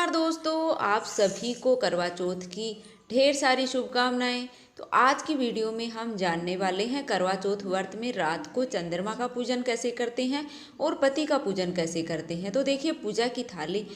नमस्कार दोस्तों, आप सभी को करवा चौथ की ढेर सारी शुभकामनाएं। तो आज की वीडियो में हम जानने वाले हैं करवा चौथ व्रत में रात को चंद्रमा का पूजन कैसे करते हैं और पति का पूजन कैसे करते हैं। तो देखिए, पूजा की थाली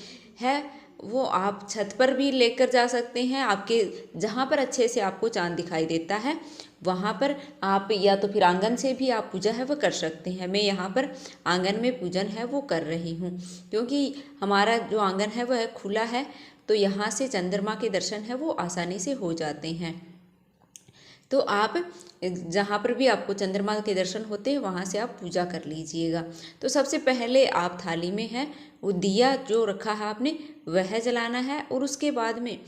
है वो आप छत पर भी लेकर जा सकते हैं। आपके जहाँ पर अच्छे से आपको चांद दिखाई देता है वहाँ पर आप, या तो फिर आंगन से भी आप पूजा है वो कर सकते हैं। मैं यहाँ पर आंगन में पूजन है वो कर रही हूँ, क्योंकि हमारा जो आंगन है वह खुला है, तो यहाँ से चंद्रमा के दर्शन है वो आसानी से हो जाते हैं। तो आप जहाँ पर भी आपको चंद्रमा के दर्शन होते हैं वहाँ से आप पूजा कर लीजिएगा। तो सबसे पहले आप थाली में है वो दिया जो रखा है आपने वह जलाना है, और उसके बाद में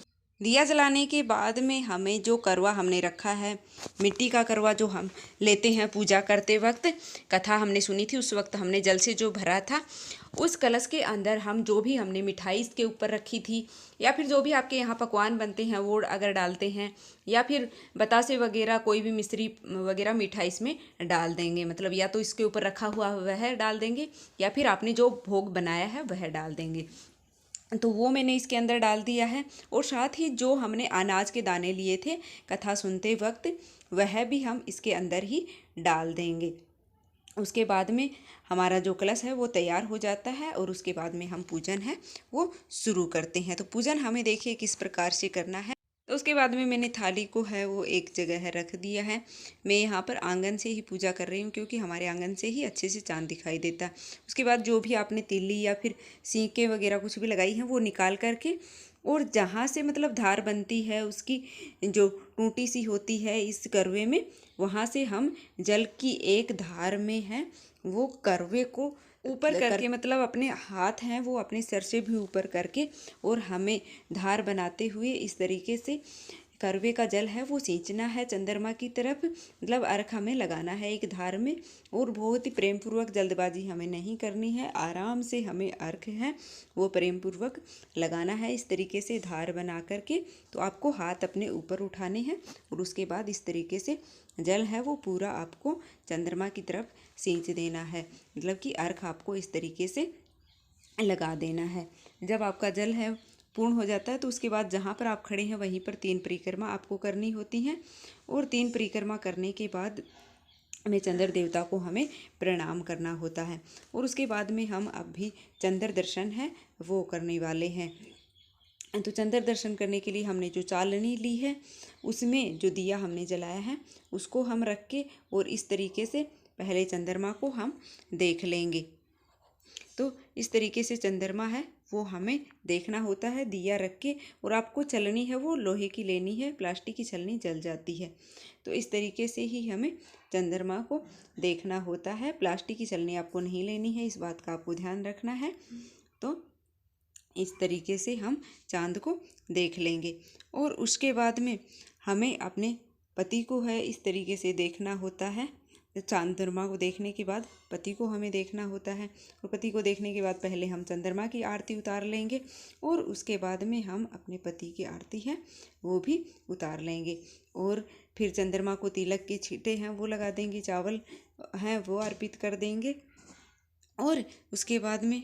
दिया जलाने के बाद में हमें जो करवा हमने रखा है, मिट्टी का करवा जो हम लेते हैं पूजा करते वक्त, कथा हमने सुनी थी उस वक्त हमने जल से जो भरा था, उस कलश के अंदर हम जो भी हमने मिठाई इसके ऊपर रखी थी, या फिर जो भी आपके यहाँ पकवान बनते हैं वो अगर डालते हैं, या फिर बतासे वगैरह कोई भी मिश्री वगैरह मिठाई इसमें डाल देंगे। मतलब या तो इसके ऊपर रखा हुआ वह डाल देंगे, या फिर आपने जो भोग बनाया है वह डाल देंगे। तो वो मैंने इसके अंदर डाल दिया है, और साथ ही जो हमने अनाज के दाने लिए थे कथा सुनते वक्त वह भी हम इसके अंदर ही डाल देंगे। उसके बाद में हमारा जो कलश है वो तैयार हो जाता है, और उसके बाद में हम पूजन है वो शुरू करते हैं। तो पूजन हमें देखिए किस प्रकार से करना है। तो उसके बाद में मैंने थाली को है वो एक जगह रख दिया है। मैं यहाँ पर आंगन से ही पूजा कर रही हूँ, क्योंकि हमारे आंगन से ही अच्छे से चांद दिखाई देता है। उसके बाद जो भी आपने तिल्ली या फिर सीके वगैरह कुछ भी लगाई हैं वो निकाल करके, और जहाँ से मतलब धार बनती है उसकी जो टूटी सी होती है इस करवे में, वहाँ से हम जल की एक धार में है वो करवे को ऊपर करके, मतलब अपने हाथ हैं वो अपने सर से भी ऊपर करके, और हमें धार बनाते हुए इस तरीके से करवे का जल है वो सींचना है चंद्रमा की तरफ। मतलब अर्घ हमें लगाना है एक धार में, और बहुत ही प्रेम पूर्वक, जल्दबाजी हमें नहीं करनी है, आराम से हमें अर्घ है वो प्रेम पूर्वक लगाना है इस तरीके से धार बना करके। तो आपको हाथ अपने ऊपर उठाने हैं, और उसके बाद इस तरीके से जल है वो पूरा आपको चंद्रमा की तरफ सींच देना है। मतलब कि अर्घ आपको इस तरीके से लगा देना है। जब आपका जल है पूर्ण हो जाता है तो उसके बाद जहाँ पर आप खड़े हैं वहीं पर 3 परिक्रमा आपको करनी होती हैं, और 3 परिक्रमा करने के बाद में चंद्र देवता को हमें प्रणाम करना होता है। और उसके बाद में हम अब भी चंद्र दर्शन है वो करने वाले हैं। तो चंद्र दर्शन करने के लिए हमने जो चालनी ली है उसमें जो दिया हमने जलाया है उसको हम रख के, और इस तरीके से पहले चंद्रमा को हम देख लेंगे। तो इस तरीके से चंद्रमा है वो हमें देखना होता है दिया रख के, और आपको छलनी है वो लोहे की लेनी है, प्लास्टिक की छलनी जल जाती है। तो इस तरीके से ही हमें चंद्रमा को देखना होता है। प्लास्टिक की छलनी आपको नहीं लेनी है, इस बात का आपको ध्यान रखना है। तो इस तरीके से हम चांद को देख लेंगे, और उसके बाद में हमें अपने पति को है इस तरीके से देखना होता है। चंद्रमा को देखने के बाद पति को हमें देखना होता है, और पति को देखने के बाद पहले हम चंद्रमा की आरती उतार लेंगे, और उसके बाद में हम अपने पति की आरती है वो भी उतार लेंगे। और फिर चंद्रमा को तिलक के छींटे हैं वो लगा देंगे, चावल हैं वो अर्पित कर देंगे। और उसके बाद में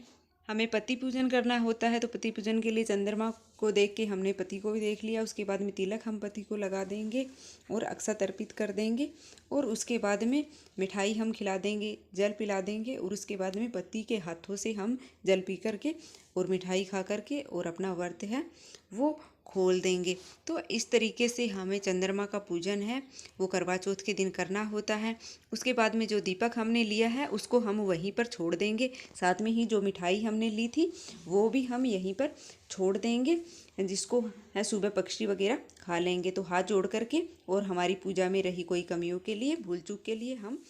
हमें पति पूजन करना होता है, तो पति पूजन के लिए चंद्रमा को देख के हमने पति को भी देख लिया। उसके बाद में तिलक हम पति को लगा देंगे और अक्षत अर्पित कर देंगे, और उसके बाद में मिठाई हम खिला देंगे, जल पिला देंगे, और उसके बाद में पति के हाथों से हम जल पी करके और मिठाई खा करके और अपना व्रत है वो खोल देंगे। तो इस तरीके से हमें चंद्रमा का पूजन है वो करवा चौथ के दिन करना होता है। उसके बाद में जो दीपक हमने लिया है उसको हम वहीं पर छोड़ देंगे, साथ में ही जो मिठाई हमने ली थी वो भी हम यहीं पर छोड़ देंगे, जिसको है सुबह पक्षी वगैरह खा लेंगे। तो हाथ जोड़ करके और हमारी पूजा में रही कोई कमियों के लिए, भूल चूक के लिए हम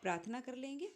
प्रार्थना कर लेंगे।